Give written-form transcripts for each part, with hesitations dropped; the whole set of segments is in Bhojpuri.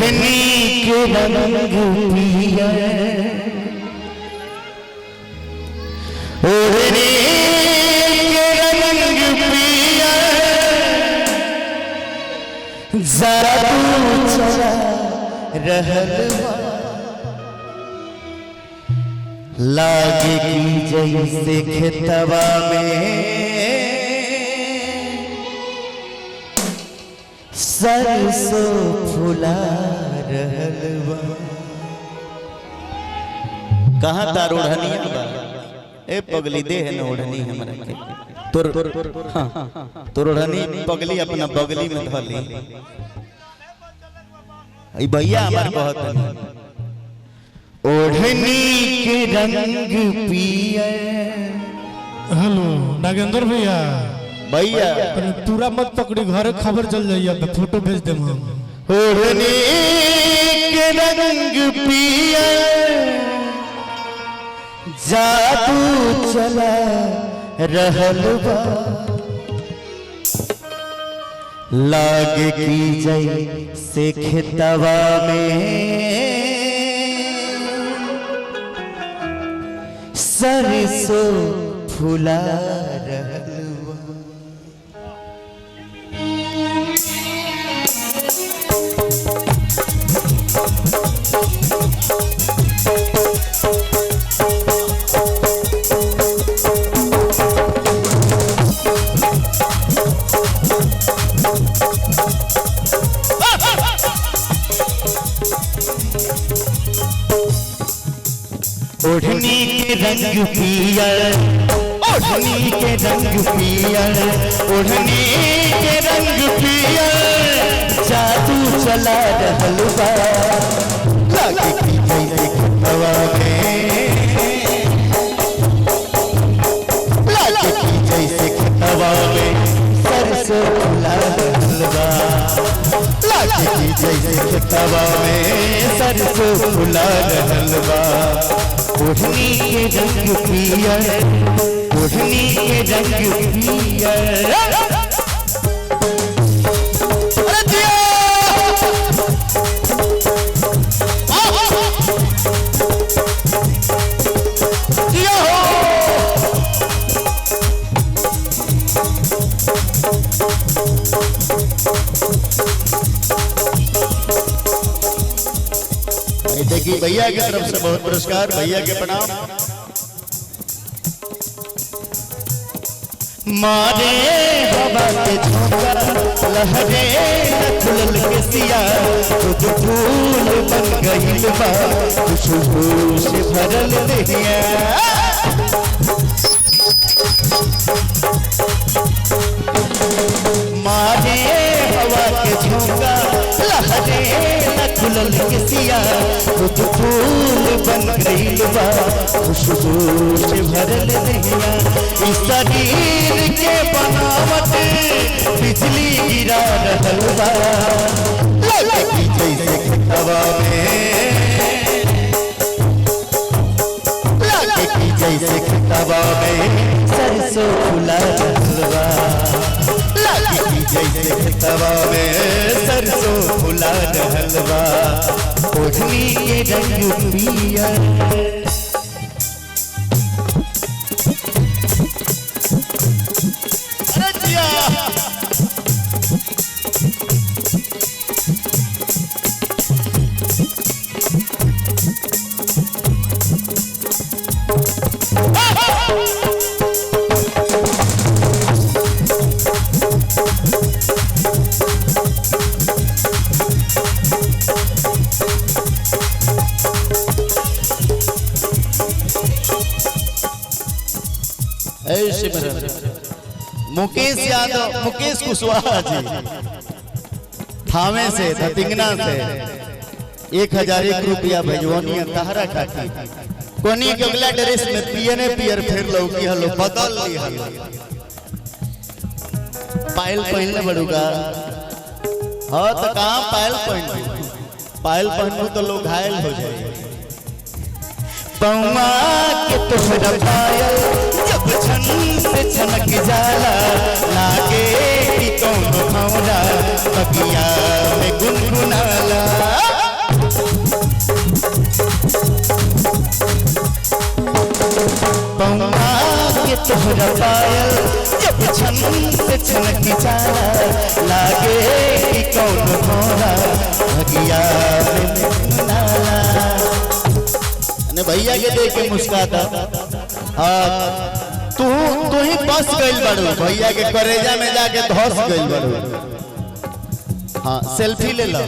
ओढ़नी के रंग पिया ओढ़नी के रंग पिया जादू चला रहल लागे की जैसे खेतवा में सरसों फुला रहलवा। कहाँ तार ओढ़निया बा ए पगली दे है न ओढ़नी हमरा के तोर ओढ़नी पगली अपना बगली में धली ई भैया हमार कहत ओढ़नी के रंग पिया। हेलो नागेंद्र भैया भैया पूरा मत पकड़ी घर खबर चल जाइए फोटो भेज दे हम। ओढ़नी के रंग पिया जादू चला रहलवा लागे की जैसे खेतवा में सरसों फुला रहलवा। ओढ़नी के रंग पिया ओढ़नी के रंग पिया ओढ़नी के रंग पिया जादू चला रहलवा लागे की जैसे खेतवा में लागे की जैसे खेतवा में सरसों फुला रहलवा लागे की जैसे खेतवा में सरसों फुला रहलवा। ओढ़नी के रंग पिया ओढ़नी के रंग पिया देखिए भैया की तरफ से बहुत पुरस्कार भैया के प्रणाम। मारे हवा के झोंका लहरे फूल के सिया खुद फूल बन गइल बा खुशबू से भरल देहिया। मारे हवा के झोंका लहरे फूल के सिया खुद फूल बन गइल बा खुशबू से भरल देहिया। इस शरीर के बनावट बिजली गिरा रहल बा लागे की जैसे खेतवा में लागे की जैसे खेतवा में सरसों फुला रहलवा लागे की जैसे खेतवा में सरसों फुला रहलवा। ओढ़नी के रंग पिया मुकेश यादव मुकेश कुशवाहा जी थावे से धतिंगना से 1001 रुपया भेजवानी तहरा खाती कोनी के अगला ड्रेस में पियने पियर फिर लौकी हलो बदल ली हलो पायल पहनले बड़ूगा। हाँ तो कहाँ पायल पहनू तो लोग घायल हो जाए। पौआ के तोहरा पायल जब छन से छनक जाला लागे कि कौन भौरा बगिया में गुनगुनाला। तोहरा पायल जब छन से छनक जाला लागे कि कौन मोरा भगिया में नाला। ने भैया के देख के मुस्काता तू ही बस गइल बाड़ू भैया के करेजा में जाके धस गइल बाड़ू। हाँ सेल्फी ले लो।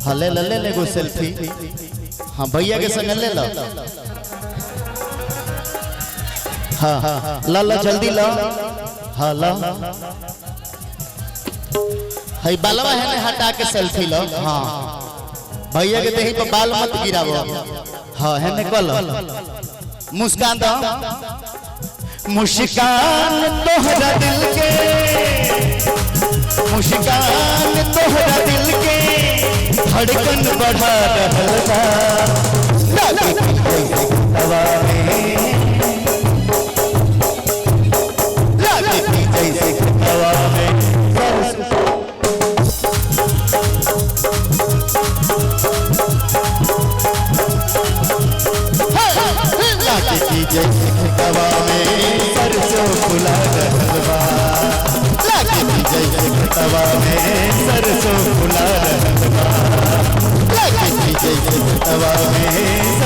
हाँ ले गो सेल्फी। हाँ भैया के संग ले लो। हाँ ला जल्दी ला। हाँ ला है बालवा है ने हटा के सेल्फी लो। हाँ भैया के देही पर बाल मत गिरावो। हाँ है ने कल मुस्कान दो। मुस्कान तोहरा दिल के मुस्कान तोहरा दिल के धड़कन बढ़ा रहल बा हवा में लागे की जैसे हवा में लागे की जैसे हवा में सरसों फुला रहल बा लागे की जैसे हवा में सरसों फुला रहल बा लागे की जैसे हवा में